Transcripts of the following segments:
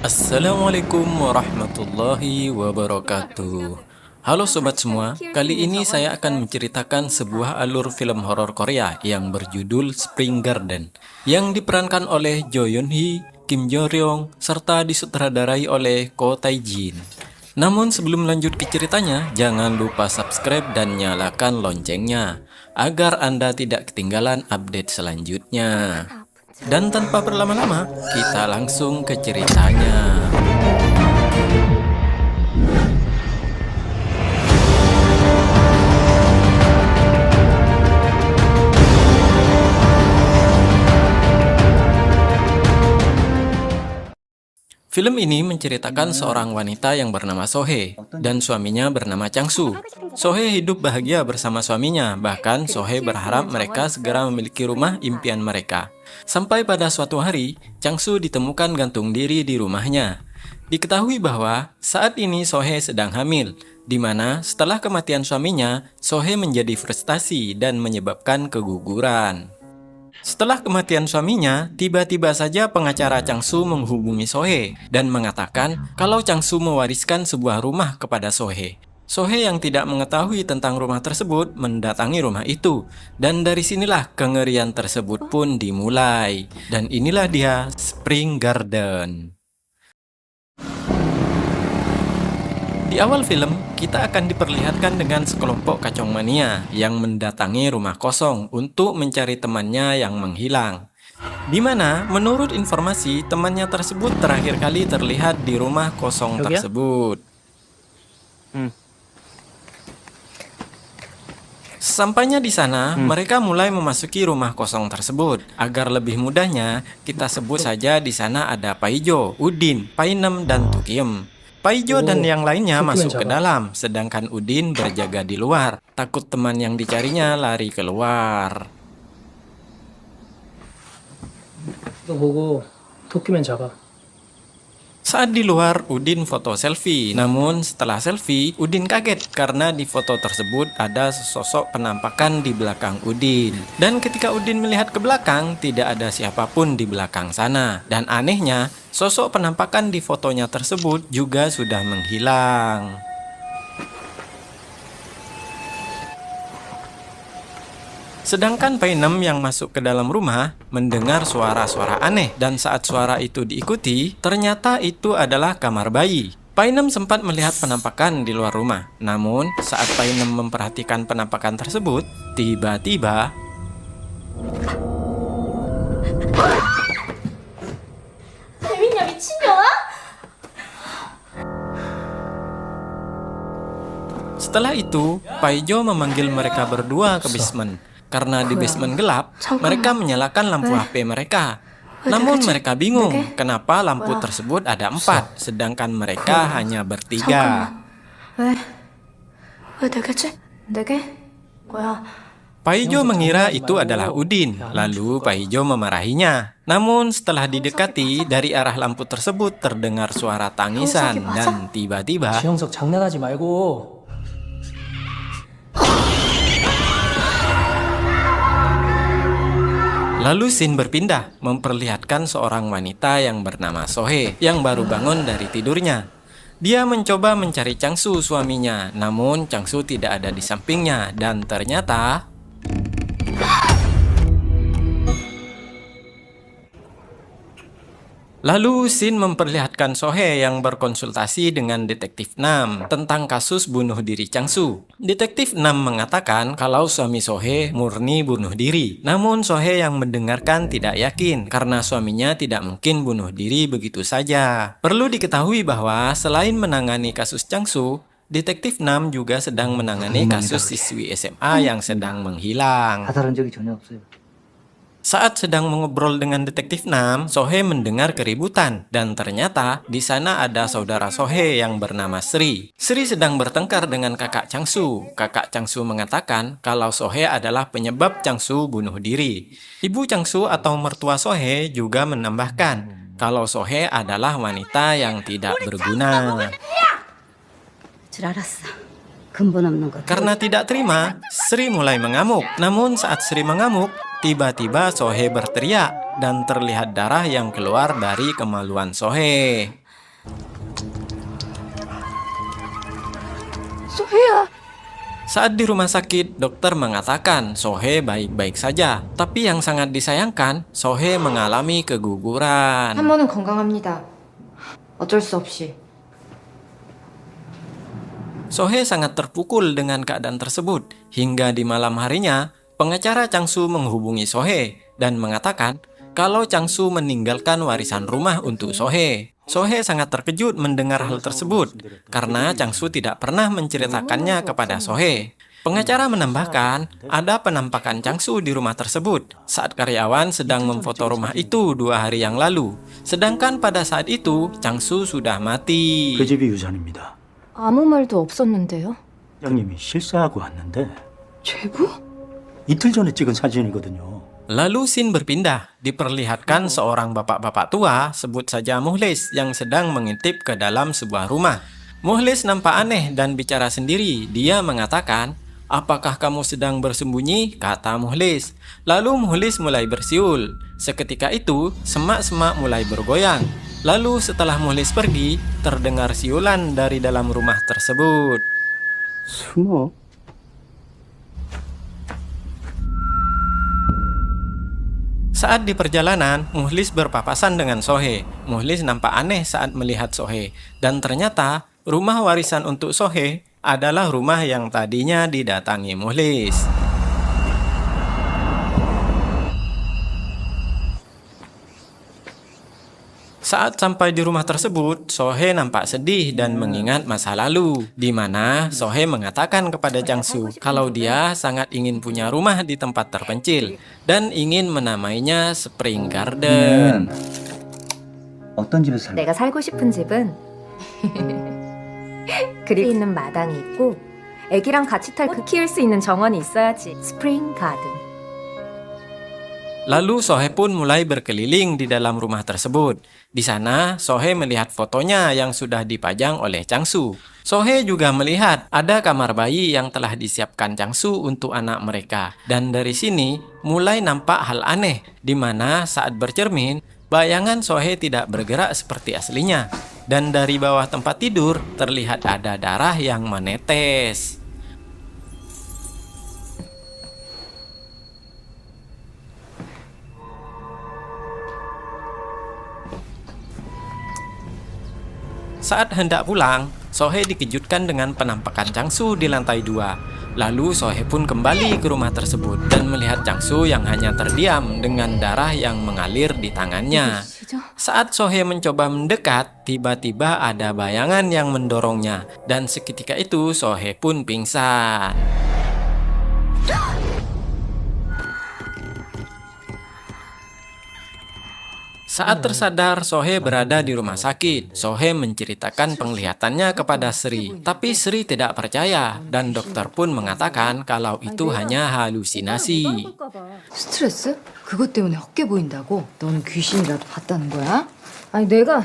Assalamualaikum warahmatullahi wabarakatuh. Halo sobat semua, kali ini saya akan menceritakan sebuah alur film horor Korea yang berjudul Spring Garden yang diperankan oleh Jo Yoon Hee, Kim Jo Ryong, serta disutradarai oleh Ko Tae Jin. Namun sebelum lanjut ke ceritanya, jangan lupa subscribe dan nyalakan loncengnya agar Anda tidak ketinggalan update selanjutnya. Dan tanpa berlama-lama, kita langsung ke ceritanya. Film ini menceritakan seorang wanita yang bernama Sohee dan suaminya bernama Changsu. Sohee hidup bahagia bersama suaminya, bahkan Sohee berharap mereka segera memiliki rumah impian mereka. Sampai pada suatu hari, Changsu ditemukan gantung diri di rumahnya. Diketahui bahwa saat ini Sohee sedang hamil, di mana setelah kematian suaminya, Sohee menjadi frustasi dan menyebabkan keguguran. Setelah kematian suaminya, tiba-tiba saja pengacara Changsu menghubungi Sohee dan mengatakan kalau Changsu mewariskan sebuah rumah kepada Sohee. Sohee yang tidak mengetahui tentang rumah tersebut mendatangi rumah itu, dan dari sinilah kengerian tersebut pun dimulai. Dan inilah dia Spring Garden. Di awal film, kita akan diperlihatkan dengan sekelompok kacung mania yang mendatangi rumah kosong untuk mencari temannya yang menghilang. Di mana, menurut informasi, temannya tersebut terakhir kali terlihat di rumah kosong tersebut. Sampainya di sana, mereka mulai memasuki rumah kosong tersebut. Agar lebih mudahnya, kita sebut saja di sana ada Paijo, Udin, Painem, dan Tukiem. Paijo dan yang lainnya masuk ke dalam, sedangkan Udin berjaga di luar, takut teman yang dicarinya lari keluar. Saat di luar, Udin foto selfie. Namun setelah selfie, Udin kaget karena di foto tersebut ada sosok penampakan di belakang Udin. Dan ketika Udin melihat ke belakang, tidak ada siapapun di belakang sana. Dan anehnya, sosok penampakan di fotonya tersebut juga sudah menghilang. Sedangkan Painem yang masuk ke dalam rumah mendengar suara-suara aneh, dan saat suara itu diikuti, ternyata itu adalah kamar bayi. Painem sempat melihat penampakan di luar rumah. Namun, saat Painem memperhatikan penampakan tersebut, tiba-tiba setelah itu, Paijo memanggil mereka berdua ke basement. Karena di basement gelap, mereka menyalakan lampu HP mereka. Namun mereka bingung kenapa lampu tersebut ada 4, sedangkan mereka hanya bertiga. Paijo mengira itu adalah Udin, lalu Paijo memarahinya. Namun setelah didekati, dari arah lampu tersebut terdengar suara tangisan dan tiba-tiba lalu scene berpindah, memperlihatkan seorang wanita yang bernama Sohee yang baru bangun dari tidurnya. Dia mencoba mencari Changsu suaminya, namun Changsu tidak ada di sampingnya dan ternyata lalu scene memperlihatkan Sohee yang berkonsultasi dengan Detektif Nam tentang kasus bunuh diri Changsu. Detektif Nam mengatakan kalau suami Sohee murni bunuh diri. Namun Sohee yang mendengarkan tidak yakin karena suaminya tidak mungkin bunuh diri begitu saja. Perlu diketahui bahwa selain menangani kasus Changsu, Detektif Nam juga sedang menangani kasus siswi SMA yang sedang menghilang. Saat sedang mengobrol dengan Detektif Nam, Sohee mendengar keributan dan ternyata di sana ada saudara Sohee yang bernama Sri. Sri sedang bertengkar dengan kakak Changsu. Kakak Changsu mengatakan kalau Sohee adalah penyebab Changsu bunuh diri. Ibu Changsu atau mertua Sohee juga menambahkan kalau Sohee adalah wanita yang tidak berguna. Karena tidak terima, Sri mulai mengamuk. Namun saat Sri mengamuk, tiba-tiba Sohee berteriak dan terlihat darah yang keluar dari kemaluan Sohee. 소혜야. Saat di rumah sakit, dokter mengatakan Sohe baik-baik saja. Tapi yang sangat disayangkan, Sohe mengalami keguguran. 산모는 건강합니다. 어쩔 수 없이. Sohe sangat terpukul dengan keadaan tersebut. Hingga di malam harinya, pengacara Changsu menghubungi Sohe dan mengatakan kalau Changsu meninggalkan warisan rumah untuk Sohe. Sohe sangat terkejut mendengar hal tersebut karena Changsu tidak pernah menceritakannya kepada Sohe. Pengacara menambahkan ada penampakan Changsu di rumah tersebut saat karyawan sedang memfoto rumah itu 2 hari yang lalu. Sedangkan pada saat itu Changsu sudah mati. 그 집이 유산입니다. 아무 말도 없었는데요. 회장님이 실사하고 왔는데 제부? 이틀 전에 찍은 사진이거든요. Lalu scene berpindah, diperlihatkan seorang bapak-bapak tua, sebut saja Muhlis, yang sedang mengintip ke dalam sebuah rumah. Muhlis nampak aneh dan bicara sendiri. Dia mengatakan, "Apakah kamu sedang bersembunyi?" kata Muhlis. Lalu Muhlis mulai bersiul. Seketika itu, semak-semak mulai bergoyang. Lalu setelah Muhlis pergi, terdengar siulan dari dalam rumah tersebut. 숨어. Saat di perjalanan, Muhlis berpapasan dengan Sohe. Muhlis nampak aneh saat melihat Sohe. Dan ternyata, rumah warisan untuk Sohe adalah rumah yang tadinya didatangi Muhlis. Saat sampai di rumah tersebut, Sohe nampak sedih dan mengingat masa lalu, di mana Sohe mengatakan kepada Changsu kalau dia sangat ingin punya rumah di tempat terpencil dan ingin menamainya Spring Garden. 어떤 집에 살고? 내가 살고 싶은 집은 그리 있는 마당이 있고 애기랑 같이 탈 키울 수 있는 정원이 있어야지. 스프링 가든. Lalu Sohe pun mulai berkeliling di dalam rumah tersebut. Di sana, Sohe melihat fotonya yang sudah dipajang oleh Changsu. Sohe juga melihat ada kamar bayi yang telah disiapkan Changsu untuk anak mereka. Dan dari sini, mulai nampak hal aneh, di mana saat bercermin, bayangan Sohe tidak bergerak seperti aslinya. Dan dari bawah tempat tidur, terlihat ada darah yang menetes. Saat hendak pulang, Sohe dikejutkan dengan penampakan Changsu di lantai 2. Lalu Sohe pun kembali ke rumah tersebut dan melihat Changsu yang hanya terdiam dengan darah yang mengalir di tangannya. Saat Sohe mencoba mendekat, tiba-tiba ada bayangan yang mendorongnya. Dan seketika itu Sohe pun pingsan. Saat tersadar, Sohe berada di rumah sakit. Sohe menceritakan penglihatannya kepada Sri. Tapi Sri tidak percaya, dan dokter pun mengatakan kalau itu hanya halusinasi. 스트레스? 그것 때문에 헛게 보인다고? 넌 귀신이라도 봤다는 거야? 아니 내가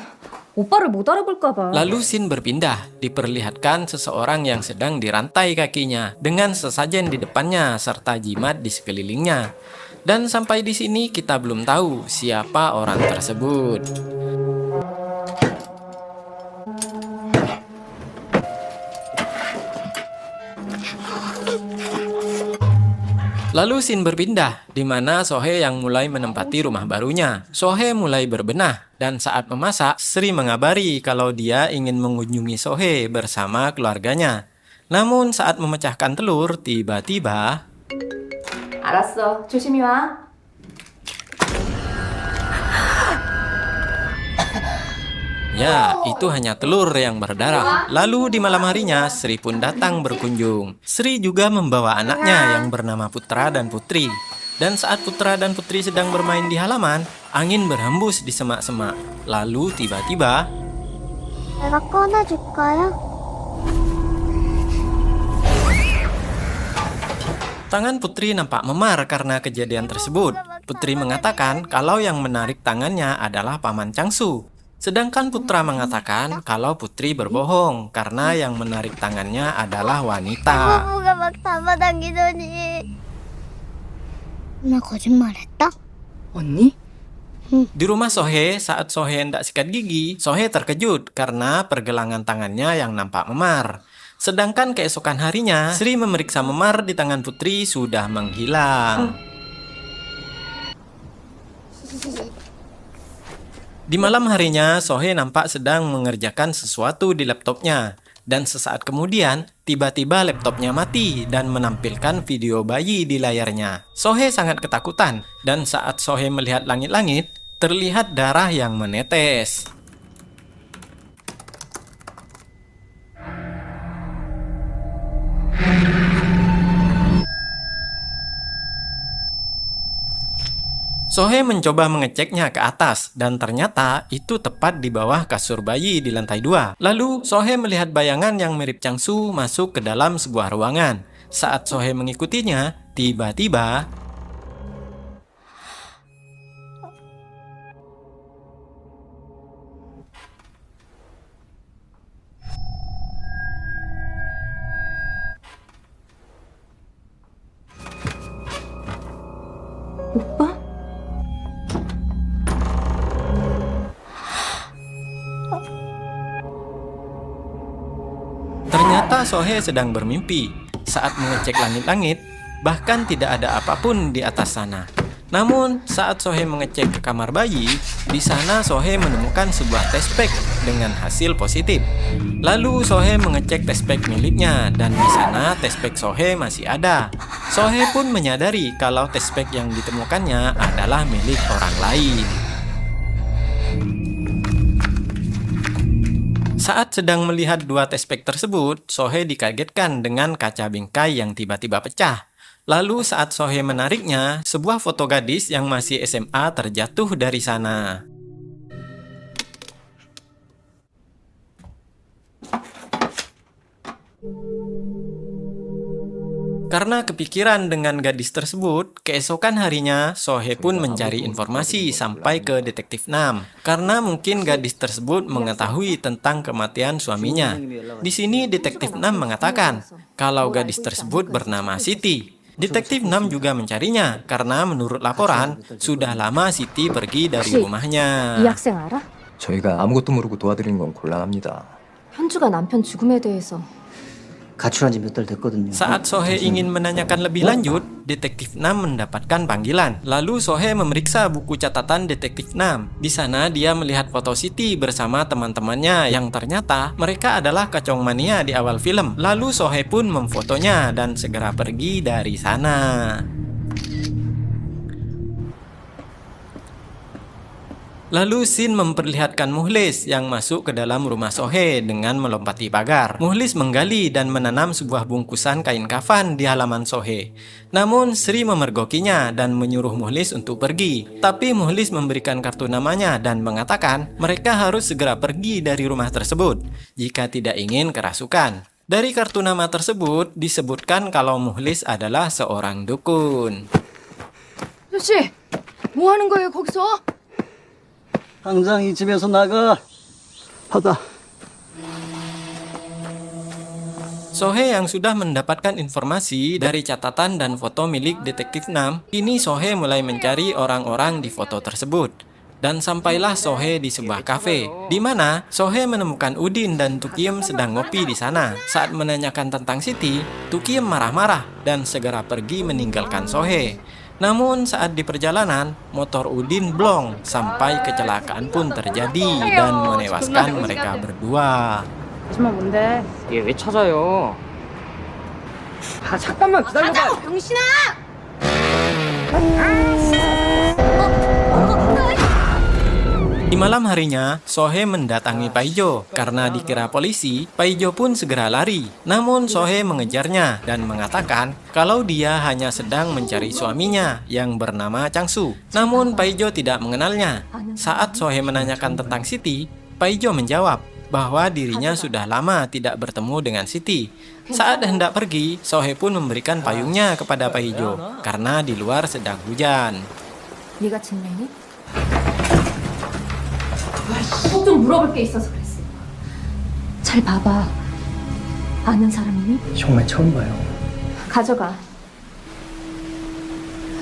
오빠를 못 알아볼까 봐. Lalu scene berpindah, diperlihatkan seseorang yang sedang dirantai kakinya dengan sesajen di depannya serta jimat di sekelilingnya. Dan sampai di sini kita belum tahu siapa orang tersebut. Lalu scene berpindah, di mana Sohe yang mulai menempati rumah barunya. Sohe mulai berbenah, dan saat memasak, Sri mengabari kalau dia ingin mengunjungi Sohe bersama keluarganya. Namun saat memecahkan telur, tiba-tiba... 알았어. 조심히 와. Ya, itu hanya telur yang berdarah. Lalu di malam harinya, Sri pun datang berkunjung. Sri juga membawa anaknya yang bernama Putra dan Putri. Dan saat Putra dan Putri sedang bermain di halaman, angin berhembus di semak-semak. Lalu tiba-tiba... 내가 꺼내줄까요? Tangan Putri nampak memar karena kejadian tersebut. Putri mengatakan kalau yang menarik tangannya adalah paman Changsu. Sedangkan Putra mengatakan kalau Putri berbohong karena yang menarik tangannya adalah wanita. 부부가 막 잡아당기더니 나 거짓말했다? 언니? Di rumah Sohe, saat Sohe hendak sikat gigi, Sohe terkejut karena pergelangan tangannya yang nampak memar. Sedangkan keesokan harinya, Sri memeriksa memar di tangan putri sudah menghilang. Di malam harinya, Sohee nampak sedang mengerjakan sesuatu di laptopnya. Dan sesaat kemudian, tiba-tiba laptopnya mati dan menampilkan video bayi di layarnya. Sohee sangat ketakutan, dan saat Sohee melihat langit-langit, terlihat darah yang menetes. Sohee mencoba mengeceknya ke atas dan ternyata itu tepat di bawah kasur bayi di lantai 2. Lalu Sohee melihat bayangan yang mirip Changsu masuk ke dalam sebuah ruangan. Saat Sohee mengikutinya, tiba-tiba 오빠? ternyata Sohee sedang bermimpi. Saat mengecek langit-langit, bahkan tidak ada apapun di atas sana. Namun, saat Sohee mengecek ke kamar bayi, di sana Sohee menemukan sebuah test pack dengan hasil positif. Lalu Sohee mengecek test pack miliknya dan di sana test pack Sohee masih ada. Sohee pun menyadari kalau test pack yang ditemukannya adalah milik orang lain. Saat sedang melihat dua test pack tersebut, Sohee dikagetkan dengan kaca bingkai yang tiba-tiba pecah. Lalu saat Sohee menariknya, sebuah foto gadis yang masih SMA terjatuh dari sana. Karena kepikiran dengan gadis tersebut, keesokan harinya Sohee pun mencari informasi sampai ke Detektif Nam. Karena mungkin gadis tersebut mengetahui tentang kematian suaminya. Di sini Detektif Nam mengatakan kalau gadis tersebut bernama Siti. Detektif Nam juga mencarinya karena menurut laporan sudah lama Siti pergi dari rumahnya. 이 학생 알아? 저희가 아무것도 모르고 도와드리는 건 곤란합니다. 현주가 남편 죽음에 대해서 가출한 지 몇 달 됐거든요. Saat Sohee ingin menanyakan lebih lanjut, Detektif Nam mendapatkan panggilan. Lalu Sohee memeriksa buku catatan Detektif Nam. Di sana dia melihat foto Siti bersama teman-temannya yang ternyata mereka adalah kacung mania di awal film. Lalu Sohee pun memfotonya dan segera pergi dari sana. Lalu Shin memperlihatkan Mukhlis yang masuk ke dalam rumah Sohee dengan melompati pagar. Mukhlis menggali dan menanam sebuah bungkusan kain kafan di halaman Sohee. Namun Sri memergokinya dan menyuruh Mukhlis untuk pergi. Tapi Mukhlis memberikan kartu namanya dan mengatakan mereka harus segera pergi dari rumah tersebut jika tidak ingin kerasukan. Dari kartu nama tersebut disebutkan kalau Mukhlis adalah seorang dukun. 현씨, 뭐 하는 거예요 거기서? 당장 이 집에서 나가. 받아. Sohee yang sudah mendapatkan informasi dari catatan dan foto milik Detektif Nam, kini Sohee mulai mencari orang-orang di foto tersebut. Dan sampailah Sohee di sebuah kafe, di mana Sohee menemukan Udin dan Tukiem sedang ngopi di sana. Saat menanyakan tentang Siti, Tukiem marah-marah dan segera pergi meninggalkan Sohee. Namun saat di perjalanan, motor Udin blong sampai kecelakaan pun terjadi dan menewaskan mereka berdua. 정말 뭔데? 얘 왜 찾아요? 아 잠깐만 기다려봐. 병신아! Di malam harinya, Sohee mendatangi Paijo. Karena dikira polisi, Paijo pun segera lari. Namun Sohee mengejarnya dan mengatakan kalau dia hanya sedang mencari suaminya yang bernama Changsu. Namun Paijo tidak mengenalnya. Saat Sohee menanyakan tentang Siti, Paijo menjawab bahwa dirinya sudah lama tidak bertemu dengan Siti. Saat hendak pergi, Sohee pun memberikan payungnya kepada Paijo karena di luar sedang hujan. 네가 진명이? 꼭 좀 물어볼 게 있어서 그랬어. 잘 봐봐. 아는 사람이니? 정말 처음 봐요. 가져가.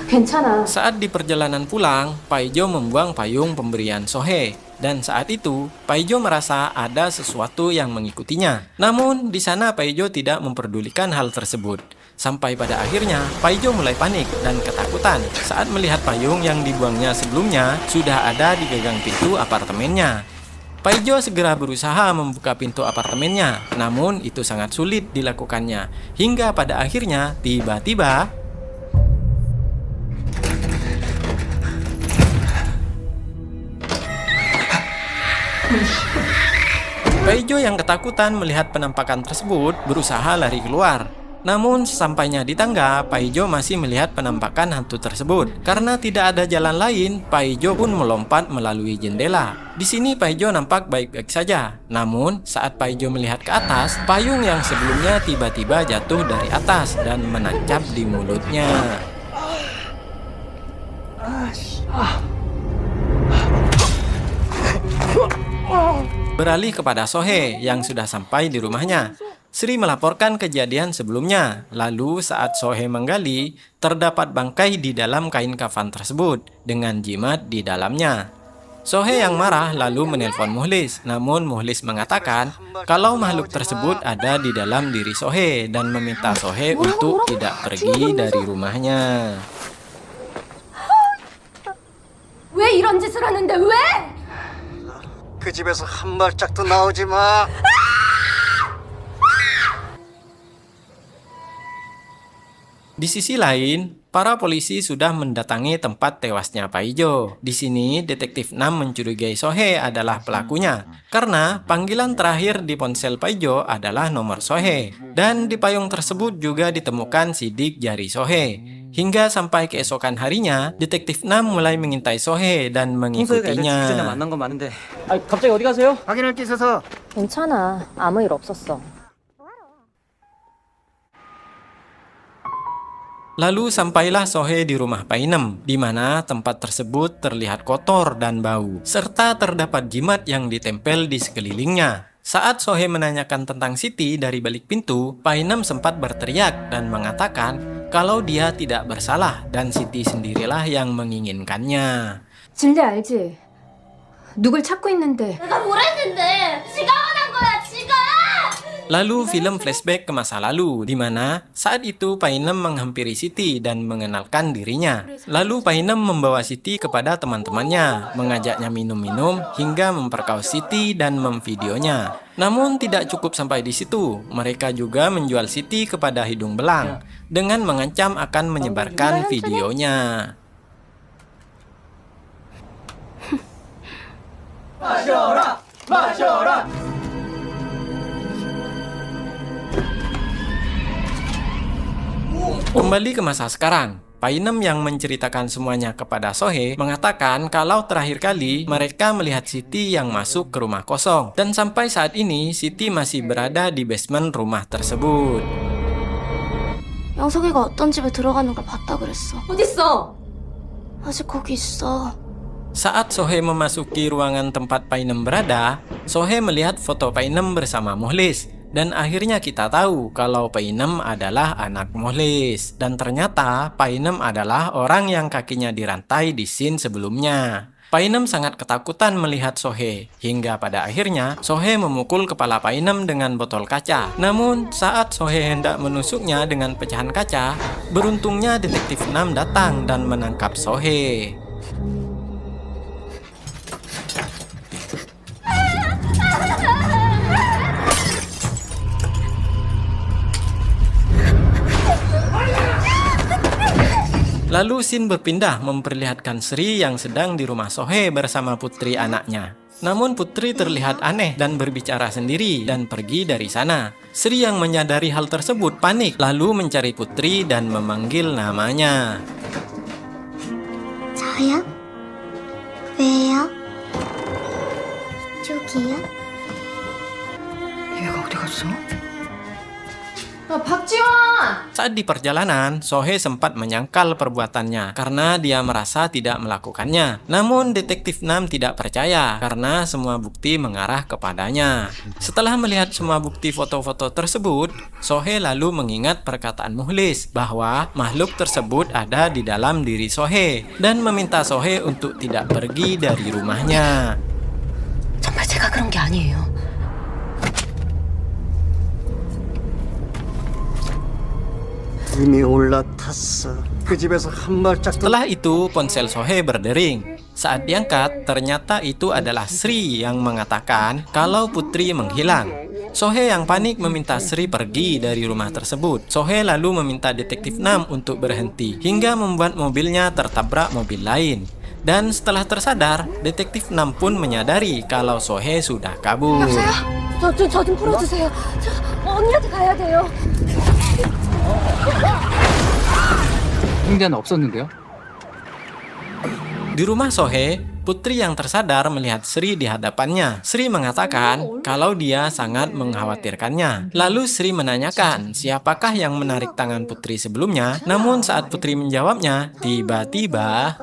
괜찮아. Saat di perjalanan pulang, Paijo membuang payung pemberian Sohee. Dan saat itu, Paijo merasa ada sesuatu yang mengikutinya. Namun, di sana Paijo tidak memperdulikan hal tersebut. Sampai pada akhirnya, Paijo mulai panik dan ketakutan saat melihat payung yang dibuangnya sebelumnya sudah ada di gagang pintu apartemennya. Paijo segera berusaha membuka pintu apartemennya, namun itu sangat sulit dilakukannya. Hingga pada akhirnya, tiba-tiba Paijo yang ketakutan melihat penampakan tersebut berusaha lari keluar. Namun sesampainya di tangga, Paijo masih melihat penampakan hantu tersebut. Karena tidak ada jalan lain, Paijo pun melompat melalui jendela. Di sini Paijo nampak baik-baik saja. Namun saat Paijo melihat ke atas, payung yang sebelumnya tiba-tiba jatuh dari atas dan menancap di mulutnya. Beralih kepada Sohee yang sudah sampai di rumahnya. Sri melaporkan kejadian sebelumnya. Lalu saat Sohee menggali, terdapat bangkai di dalam kain kafan tersebut dengan jimat di dalamnya. Sohee yang marah lalu menelpon Mukhlis. Namun Mukhlis mengatakan kalau makhluk tersebut ada di dalam diri Sohee dan meminta Sohee untuk tidak pergi dari rumahnya. 왜 이런 짓을 하는데 왜? 그 집에서 한 발짝도 나오지 마. Di sisi lain, para polisi sudah mendatangi tempat tewasnya Paijo. Di sini, Detektif Nam mencurigai Sohee adalah pelakunya karena panggilan terakhir di ponsel Paijo adalah nomor Sohee. Dan di payung tersebut juga ditemukan sidik jari Sohee. Hingga sampai keesokan harinya, Detektif Nam mulai mengintai Sohee dan mengikutinya. 만난 건 많은데. 아, 갑자기 어디 가세요? 확인할 게 있어서. 괜찮아. 아무 일 없었어. Lalu sampailah Sohee di rumah Painem, di mana tempat tersebut terlihat kotor dan bau, serta terdapat jimat yang ditempel di sekelilingnya. Saat Sohee menanyakan tentang Siti dari balik pintu, Painem sempat berteriak dan mengatakan kalau dia tidak bersalah dan Siti sendirilah yang menginginkannya. 진리 알지? 누굴 찾고 있는데. 내가 뭘 했는데? 지가 원한 거야, 지가! Lalu film flashback ke masa lalu, di mana saat itu Painem menghampiri Siti dan mengenalkan dirinya. Lalu Painem membawa Siti kepada teman-temannya, mengajaknya minum-minum hingga memperkaos Siti dan memvideonya. Namun tidak cukup sampai di situ, mereka juga menjual Siti kepada Hidung Belang dengan mengancam akan menyebarkan videonya. Kembali ke masa sekarang, Painem yang menceritakan semuanya kepada Sohee mengatakan kalau terakhir kali mereka melihat Siti yang masuk ke rumah kosong. Dan sampai saat ini Siti masih berada di basement rumah tersebut. 영석이가 어떤 집에 들어가는 걸 봤다 그랬어. 어딨어? 아직 거기 있어. Saat Sohee memasuki ruangan tempat Painem berada, Sohee melihat foto Painem bersama Mukhlis. Dan akhirnya kita tahu kalau Painem adalah anak Mukhlis. Dan ternyata Painem adalah orang yang kakinya dirantai di scene sebelumnya. Painem sangat ketakutan melihat Sohee. Hingga pada akhirnya Sohee memukul kepala Painem dengan botol kaca. Namun saat Sohee hendak menusuknya dengan pecahan kaca, beruntungnya Detektif Nam datang dan menangkap Sohee. Lalu scene berpindah memperlihatkan Sri yang sedang di rumah Sohee bersama putri anaknya. Namun putri terlihat aneh dan berbicara sendiri dan pergi dari sana. Sri yang menyadari hal tersebut panik lalu mencari putri dan memanggil namanya. 자야? 왜요? 저기요? 얘가 어디 갔어? 박지원! Saat di perjalanan, Sohee sempat menyangkal perbuatannya karena dia merasa tidak melakukannya. Namun Detektif Nam tidak percaya karena semua bukti mengarah kepadanya. Setelah melihat semua bukti foto-foto tersebut, Sohee lalu mengingat perkataan Mukhlis bahwa makhluk tersebut ada di dalam diri Sohee dan meminta Sohee untuk tidak pergi dari rumahnya. 제가 그런 게 아니에요. 이미 올라탔어. 그 집에서 한 발짝도 Setelah itu, ponsel Sohe berdering. Saat diangkat, ternyata itu adalah Sri yang mengatakan kalau Putri menghilang. Sohe yang panik meminta Sri pergi dari rumah tersebut. Sohe lalu meminta detektif Nam untuk berhenti, hingga membuat mobilnya tertabrak mobil lain. Dan setelah tersadar, detektif Nam pun menyadari kalau Sohe sudah kabur. 저 좀 풀어주세요. 저 언니한테 가야 돼요. 홍대는 없었는데요? Di rumah Sohe, Putri yang tersadar melihat Sri di hadapannya. Sri mengatakan kalau dia sangat mengkhawatirkannya. Lalu Sri menanyakan siapakah yang menarik tangan Putri sebelumnya. Namun saat Putri menjawabnya, tiba-tiba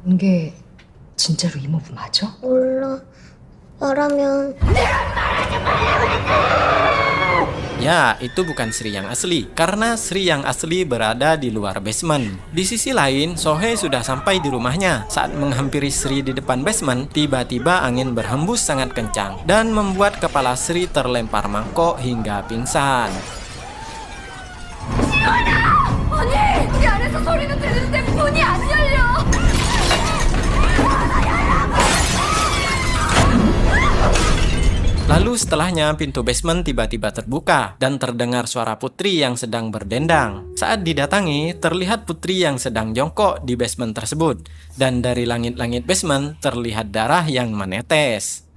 이게 진짜로 이모부 맞아? 몰라. 말하면 ya, itu bukan Sri yang asli, karena Sri yang asli berada di luar basement. Di sisi lain, Sohe sudah sampai di rumahnya. Saat menghampiri Sri di depan basement, tiba-tiba angin berhembus sangat kencang dan membuat kepala Sri terlempar mangkok hingga pingsan. 언니! 우리 안에서 소리는 들리는데 문이 안 열려! Lalu setelahnya pintu basement tiba-tiba terbuka dan terdengar suara Putri yang sedang berdendang. Saat didatangi, terlihat Putri yang sedang jongkok di basement tersebut. Dan dari langit-langit basement terlihat darah yang menetes.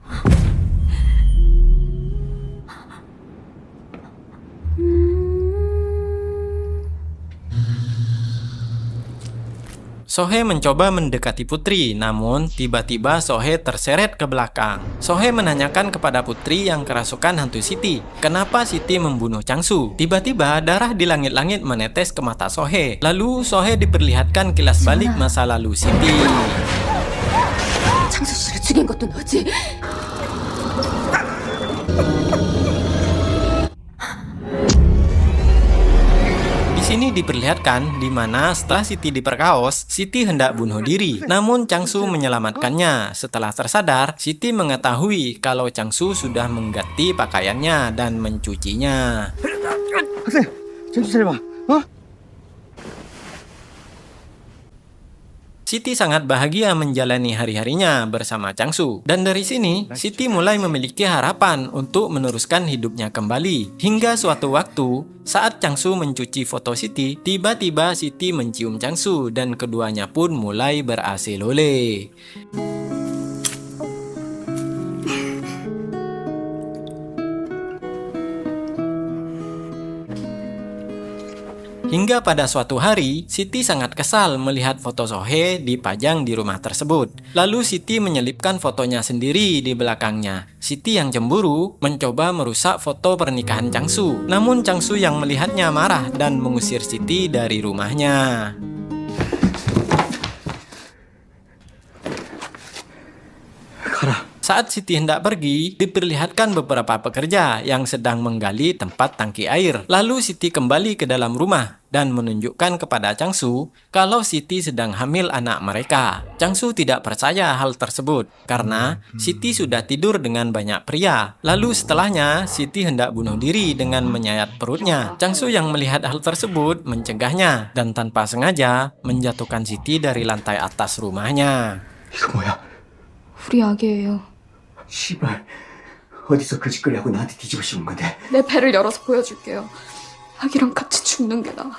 Sohe mencoba mendekati Putri, namun tiba-tiba Sohe terseret ke belakang. Sohe menanyakan kepada Putri yang kerasukan hantu Siti, kenapa Siti membunuh Changsu. Tiba-tiba darah di langit-langit menetes ke mata Sohe. Lalu Sohe diperlihatkan kilas balik masa lalu Siti. 창수 씨를 죽인 것도 너지? Di sini diperlihatkan di mana setelah Siti diperkaos, Siti hendak bunuh diri. Namun Changsu menyelamatkannya. Setelah tersadar, Siti mengetahui kalau Changsu sudah mengganti pakaiannya dan mencucinya. 학생 정신 차려봐. 어? Siti sangat bahagia menjalani hari-harinya bersama Changsu. Dan dari sini, Siti mulai memiliki harapan untuk meneruskan hidupnya kembali. Hingga suatu waktu, saat Changsu mencuci foto Siti, tiba-tiba Siti mencium Changsu dan keduanya pun mulai berase-lole. Hingga pada suatu hari, Siti sangat kesal melihat foto Sohe dipajang di rumah tersebut. Lalu Siti menyelipkan fotonya sendiri di belakangnya. Siti yang cemburu mencoba merusak foto pernikahan Changsu. Namun Changsu yang melihatnya marah dan mengusir Siti dari rumahnya. 가라. Saat Siti hendak pergi, diperlihatkan beberapa pekerja yang sedang menggali tempat tangki air. Lalu Siti kembali ke dalam rumah dan menunjukkan kepada Changsu kalau Siti sedang hamil anak mereka. Changsu tidak percaya hal tersebut karena Siti sudah tidur dengan banyak pria. Lalu setelahnya, Siti hendak bunuh diri dengan menyayat perutnya. Changsu yang melihat hal tersebut mencegahnya dan tanpa sengaja menjatuhkan Siti dari lantai atas rumahnya. 이거 뭐야? 우리 아기예요. 씨발. 어디서 그 짓거리 하고 나한테 뒤집어 씌운 건데. 내 배를 열어서 보여줄게요. 아기랑 같이 죽는 게 나아.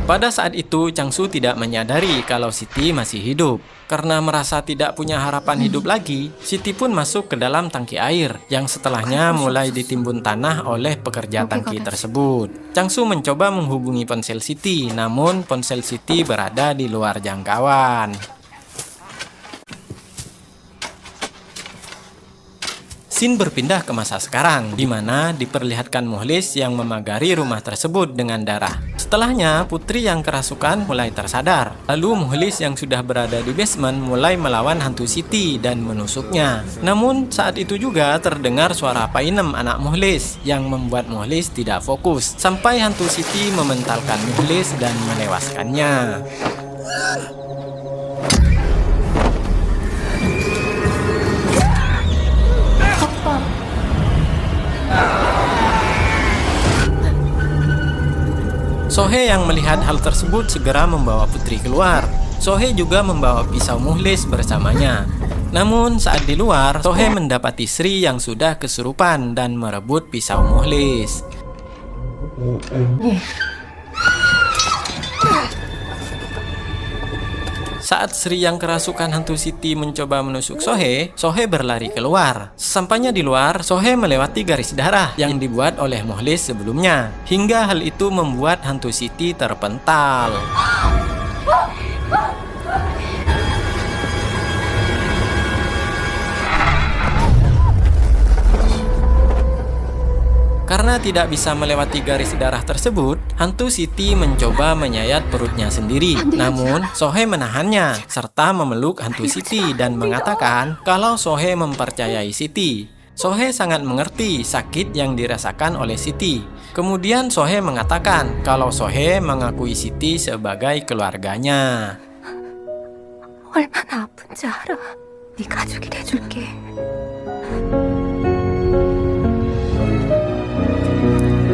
Pada saat itu, Changsu tidak menyadari kalau Siti masih hidup. Karena merasa tidak punya harapan hidup lagi, Siti pun masuk ke dalam tangki air, yang setelahnya mulai ditimbun tanah oleh pekerja tangki tersebut. Changsu mencoba menghubungi ponsel Siti, namun ponsel Siti berada di luar jangkauan. Scene berpindah ke masa sekarang, di mana diperlihatkan Mukhlis yang memagari rumah tersebut dengan darah. Setelahnya, Putri yang kerasukan mulai tersadar. Lalu Mukhlis yang sudah berada di basement mulai melawan hantu Siti dan menusuknya. Namun saat itu juga terdengar suara Painem anak Mukhlis yang membuat Mukhlis tidak fokus. Sampai hantu Siti mementalkan Mukhlis dan menewaskannya. Sohe yang melihat hal tersebut segera membawa putri keluar. Sohe juga membawa pisau muhlis bersamanya. Namun saat di luar, Sohe mendapati Sri yang sudah kesurupan dan merebut pisau muhlis. Saat Sri yang kerasukan hantu Siti mencoba menusuk Sohe, Sohe berlari keluar. Sesampainya di luar, Sohe melewati garis darah yang dibuat oleh Muhlis sebelumnya. Hingga hal itu membuat hantu Siti terpental. Karena tidak bisa melewati garis darah tersebut, hantu Siti mencoba menyayat perutnya sendiri. Namun, Sohe menahannya, serta memeluk hantu Siti dan mengatakan kalau Sohe mempercayai Siti. Sohe sangat mengerti sakit yang dirasakan oleh Siti. Kemudian Sohe mengatakan kalau Sohe mengakui Siti sebagai keluarganya. 얼마나 아픈지 알아. 네 가족이 돼줄게.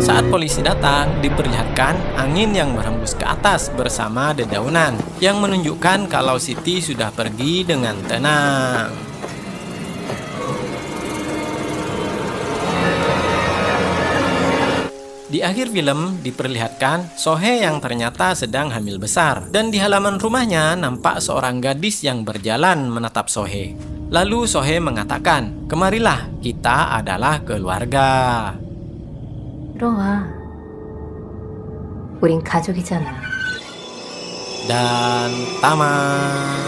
Saat polisi datang, diperlihatkan angin yang berhembus ke atas bersama dedaunan yang menunjukkan kalau Siti sudah pergi dengan tenang. Di akhir film diperlihatkan Sohe yang ternyata sedang hamil besar dan di halaman rumahnya nampak seorang gadis yang berjalan menatap Sohe. Lalu Sohe mengatakan, "Kemarilah, kita adalah keluarga." 들어와. 우린 가족이잖아. Dan tamat.